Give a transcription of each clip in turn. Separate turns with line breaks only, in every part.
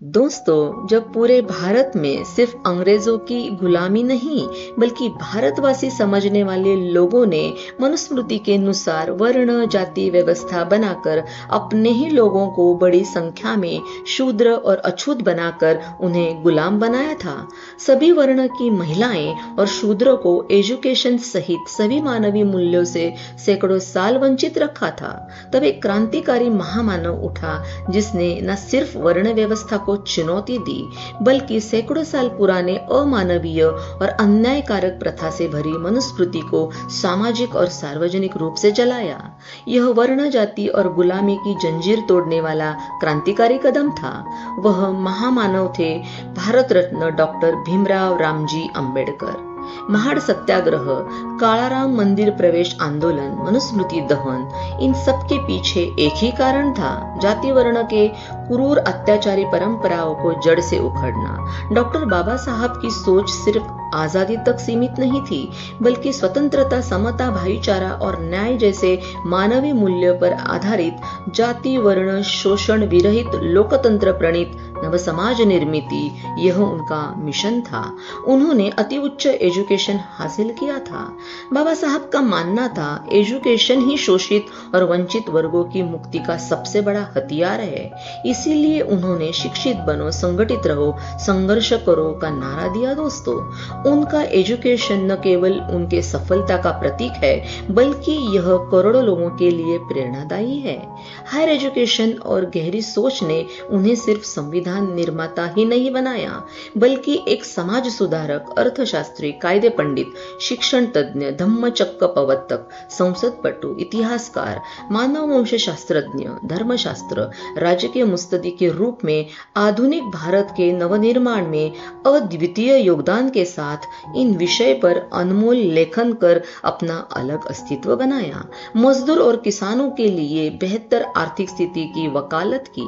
दोस्तों, जब पूरे भारत में सिर्फ अंग्रेजों की गुलामी नहीं बल्कि भारतवासी समझने वाले लोगों ने मनुस्मृति के अनुसार वर्ण जाति व्यवस्था बनाकर अपने ही लोगों को बड़ी संख्या में शूद्र और अछूत बनाकर उन्हें गुलाम बनाया था। सभी वर्ण की महिलाएं और शूद्रों को एजुकेशन सहित सभी मानवीय मूल्यों से सैकड़ों साल वंचित रखा था। तब एक क्रांतिकारी महामानव उठा जिसने न सिर्फ वर्ण व्यवस्था को चुनौती दी बल्कि सैकड़ों साल पुराने अमानवीय और अन्यायकारक प्रथा से भरी मनुस्मृति को सामाजिक और सार्वजनिक रूप से जलाया। यह वर्ण जाति और गुलामी की जंजीर तोड़ने वाला क्रांतिकारी कदम था। वह महामानव थे भारत रत्न डॉक्टर भीमराव रामजी अंबेडकर। महाड़ सत्याग्रह, कालाराम मंदिर प्रवेश आंदोलन, मनुस्मृति दहन, इन सब के पीछे एक ही कारण था, जाति वर्ण के क्रूर अत्याचारी परंपराओं को जड़ से उखड़ना। डॉक्टर बाबा साहब की सोच सिर्फ आजादी तक सीमित नहीं थी बल्कि स्वतंत्रता, समता, भाईचारा और न्याय जैसे मानवीय मूल्यों पर आधारित जाति वर्ण शोषण विरहित लोकतंत्र प्रणीत नव समाज निर्मिति, यह उनका मिशन था। उन्होंने अति उच्च एजुकेशन हासिल किया था। बाबा साहब का मानना था एजुकेशन ही शोषित और वंचित वर्गों की मुक्ति का सबसे बड़ा हथियार है। इसीलिए उन्होंने शिक्षित बनो, संगठित रहो, संघर्ष करो का नारा दिया। दोस्तों, उनका एजुकेशन न केवल उनके सफलता का प्रतीक है बल्कि यह करोड़ों लोगों के लिए प्रेरणादायी है। हायर एजुकेशन और गहरी सोच ने उन्हें सिर्फ संविधान निर्माता ही नहीं बनाया बल्कि एक समाज सुधारक, अर्थशास्त्री, कायदे पंडित, शिक्षण तज्ञ, धम्मचक्र प्रवर्तक, संसद पटु, इतिहासकार, मानव वंश शास्त्रज्ञ, धर्मशास्त्र, राजकीय मुत्सद्दी के रूप में आधुनिक भारत के नवनिर्माण में अद्वितीय योगदान के साथ इन विषय पर अनमोल लेखन कर अपना अलग अस्तित्व बनाया। मजदूर और किसानों के लिए बेहतर आर्थिक स्थिति की वकालत की।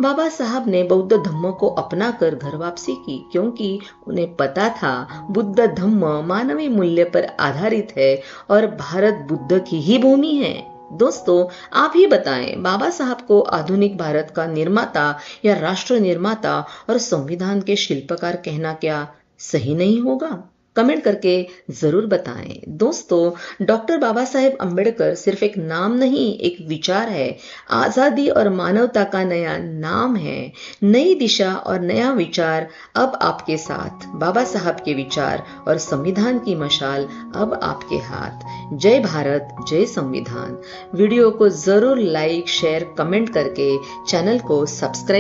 बाबा साहब ने बौद्ध धम्म को अपनाकर घर वापसी की क्योंकि उन्हें पता था बुद्ध धम्म मानवीय मूल्य पर आधारित है और भारत बुद्ध की ही भूमि है। दोस्तों, आप ही बताएं, बाबा साहब को आधुनिक भारत का निर्माता या राष्ट्र निर्माता और संविधान के शिल्पकार कहना क्या सही नहीं होगा? कमेंट करके जरूर बताएं। दोस्तों, डॉक्टर बाबा साहेब अंबेडकर सिर्फ एक नाम नहीं, एक विचार है। आजादी और मानवता का नया नाम है। नई दिशा और नया विचार अब आपके साथ। बाबा साहब के विचार और संविधान की मशाल अब आपके हाथ। जय भारत, जय संविधान। वीडियो को जरूर लाइक, शेयर, कमेंट करके चैनल को सब्सक्राइब